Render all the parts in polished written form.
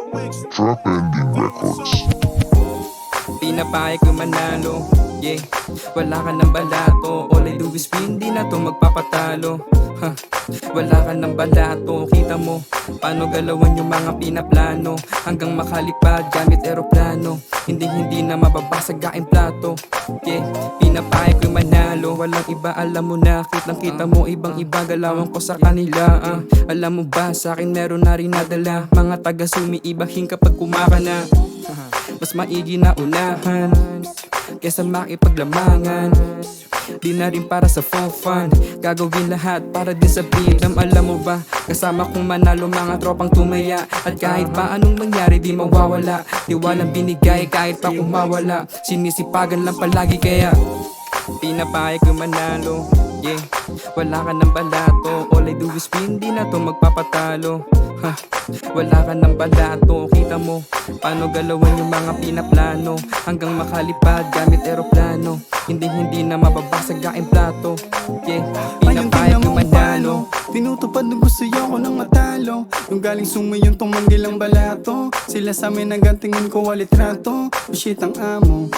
Trap Ending Records. Pinapayag ko manalo, yeah. Wala ka ng balato, all I do is win, di na to magpapatalo. Wala ka ng balato, kita mo paano galawan yung mga pinaplano. Hanggang makalipad gamit eroplano, hindi na mababasag aking plato. Yeah, pinapayag ko manalo, walang iba, alam mo na, kitang-kita mo, ibang-iba galawan ko sa kanila. Alam mo ba, sa akin meron na rin nadala mga taga-sumiibahin kapag kumaka na. Mas maigi na unahan kesa makipaglamangan. Di na rin para sa fun, gagawin lahat para din sa freedom. Alam mo ba, kasama kong manalo mga tropang tumaya. At kahit pa anong mangyari di mawawala, di walang binigay kahit pa kung mawala. Sinisipagan lang palagi kaya pinapayag ko manalo, yeah. Wala ka ng balato, all I do is win, di na to magpapatalo. Wala ka ng balato, kita mo paano galawan yung mga pinaplano. Hanggang makalipad gamit eroplano, hindi na mababasag aking plato. Yeah, pinapayag ko manalo. Tinutupad ng gusto ko ng matalo. Yung galing sumayon tumanggil ang balato. Sila sa amin nagatingin ko walitrato. Shit ang amo,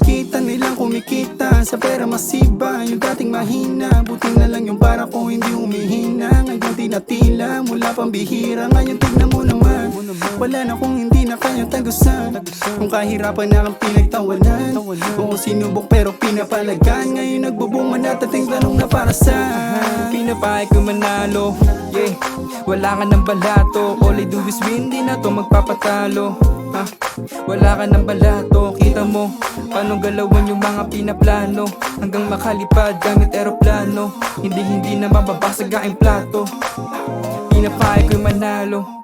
kita nilang kumikita sa pera masiba. Yung dating mahina, buti na lang yung para ko hindi humihina. Ngayon di na tila, mula pang bihira. Ngayon tignan mo naman, wala na kung hindi na kanyang tagusan. Kung kahirapan na kang pinagtawanan, oo sinubok pero pinapalagan. Ngayon nagbubunga na tating tanong na para sa Pinapayag ko manalo, yeah. Wala ka ng balato, all I do is win, di na to magpapatalo. Wala ka ng balato, kita mo paano galawan yung mga pinaplano. Hanggang makalipad gamit eroplano, hindi na mababasag aking plato. Pinapayag ko manalo.